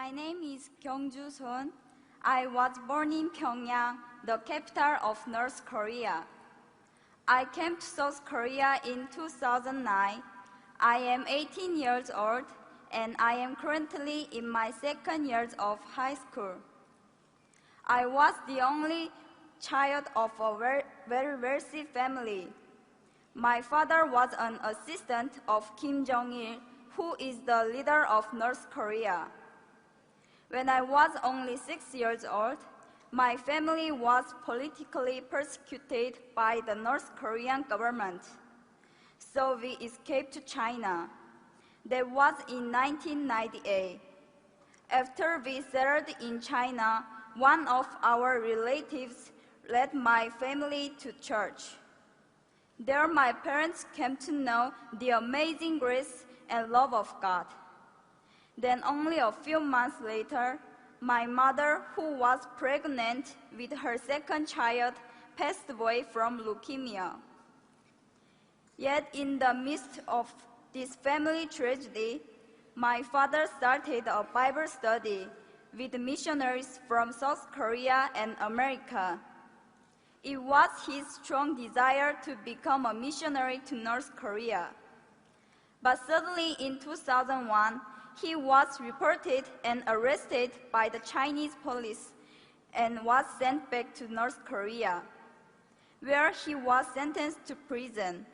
My name is Kyung. I was born in Pyongyang, the capital of North Korea. I came to South Korea in 2009. I am 18 years old and I am currently in my second year of high school. I was the only child of a very wealthy family. My father was an assistant of Kim Jong-il, who is the leader of North Korea. When I was only 6 years old, my family was politically persecuted by the North Korean government. So we escaped to China. That was in 1998. After we settled in China, one of our relatives led my family to church. There my parents came to know the amazing grace and love of God. Then only a few months later, my mother, who was pregnant with her second child, passed away from leukemia. Yet in the midst of this family tragedy, my father started a Bible study with missionaries from South Korea and America. It was his strong desire to become a missionary to North Korea. But suddenly in 2001, he was reported and arrested by the Chinese police and was sent back to North Korea, where he was sentenced to prison.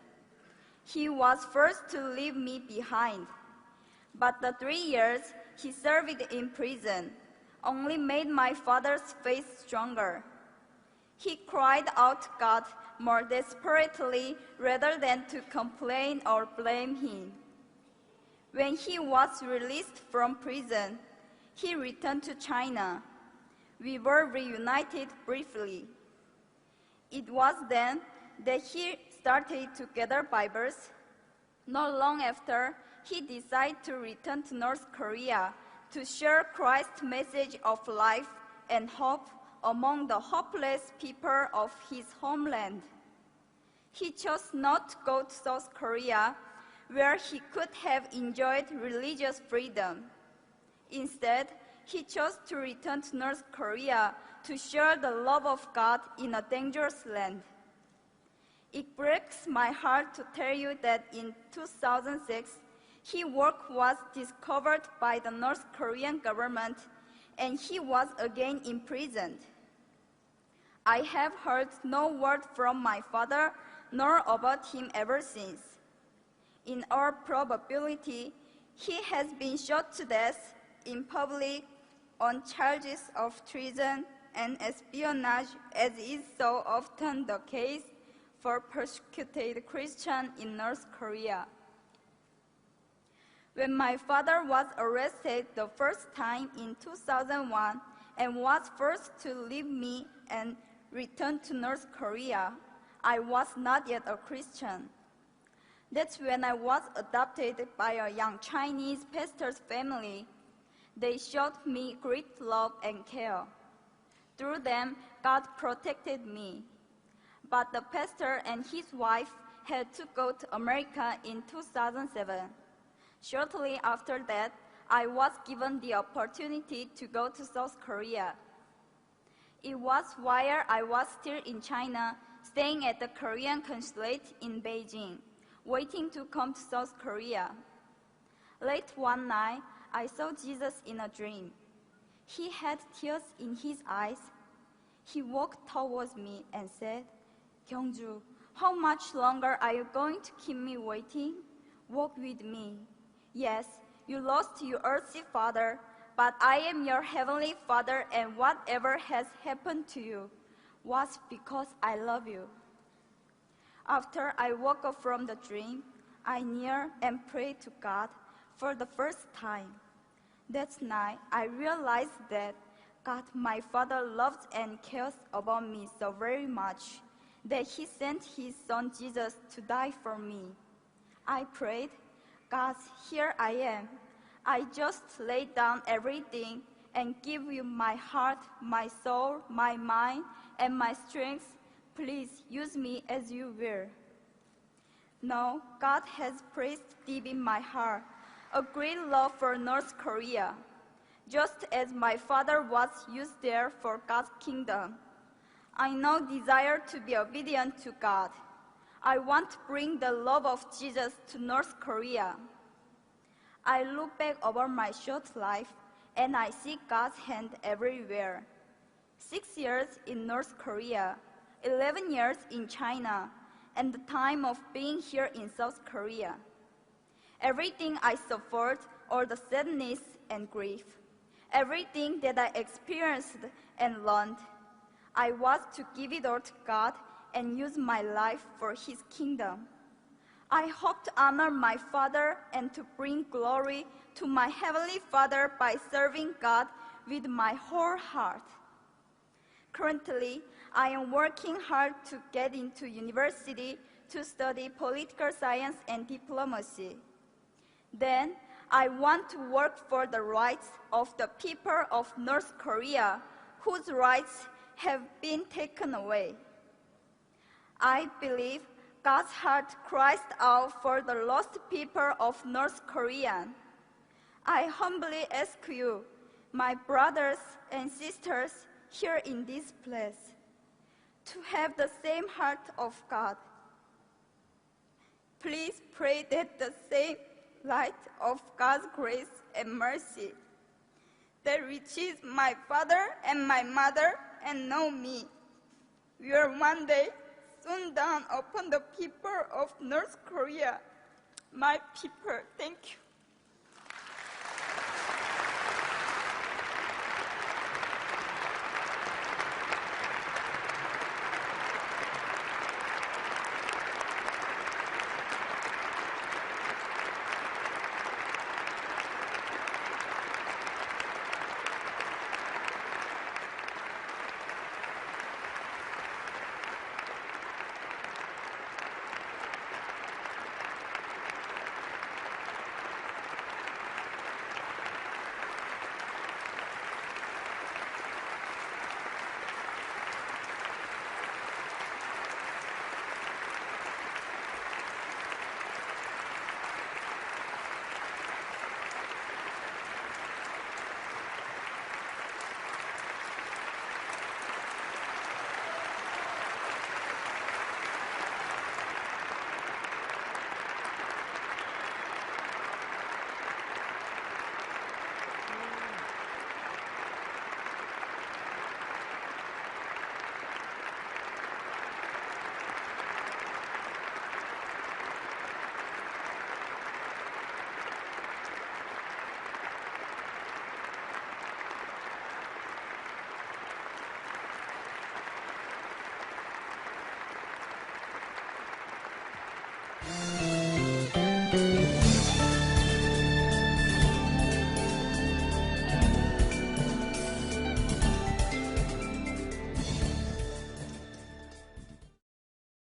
He was forced to leave me behind, but the 3 years he served in prison only made my father's faith stronger. He cried out to God more desperately rather than to complain or blame him. When he was released from prison, he returned to China. We were reunited briefly. It was then that he started to gather Bibles. Not long after, he decided to return to North Korea to share Christ's message of life and hope among the hopeless people of his homeland. He chose not to go to South Korea, where he could have enjoyed religious freedom. Instead, he chose to return to North Korea to share the love of God in a dangerous land. It breaks my heart to tell you that in 2006, his work was discovered by the North Korean government and he was again imprisoned. I have heard no word from my father nor about him ever since. In all probability, he has been shot to death in public on charges of treason and espionage, as is so often the case for persecuted Christians in North Korea. When my father was arrested the first time in 2001 and was forced to leave me and return to North Korea, I was not yet a Christian. That's when I was adopted by a young Chinese pastor's family. They showed me great love and care. Through them, God protected me. But the pastor and his wife had to go to America in 2007. Shortly after that, I was given the opportunity to go to South Korea. It was while I was still in China, staying at the Korean consulate in Beijing, waiting to come to South Korea. Late one night, I saw Jesus in a dream. He had tears in his eyes. He walked towards me and said, "Kyungju, how much longer are you going to keep me waiting? Walk with me. Yes, you lost your earthly father, but I am your heavenly Father, and whatever has happened to you was because I love you." After I woke up from the dream, I kneeled and prayed to God for the first time. That night, I realized that God, my Father, loves and cares about me so very much that He sent His Son Jesus to die for me. I prayed, "God, here I am. I just lay down everything and give you my heart, my soul, my mind, and my strength. Please use me as you will." Now, God has placed deep in my heart a great love for North Korea. just as my father was used there for God's kingdom. I now desire to be obedient to God. I want to bring the love of Jesus to North Korea. I look back over my short life and I see God's hand everywhere. 6 years in North Korea, 11 years in China, and the time of being here in South Korea. Everything I suffered, all the sadness and grief, everything that I experienced and learned, I was to give it all to God and use my life for His kingdom. I hope to honor my Father and to bring glory to my Heavenly Father by serving God with my whole heart. Currently, I am working hard to get into university to study political science and diplomacy. Then, I want to work for the rights of the people of North Korea whose rights have been taken away. I believe God's heart cries out for the lost people of North Korea. I humbly ask you, my brothers and sisters here in this place, to have the same heart of God. Please pray that the same light of God's grace and mercy that reaches my father and my mother and know me will one day soon dawn upon the people of North Korea. My people, thank you.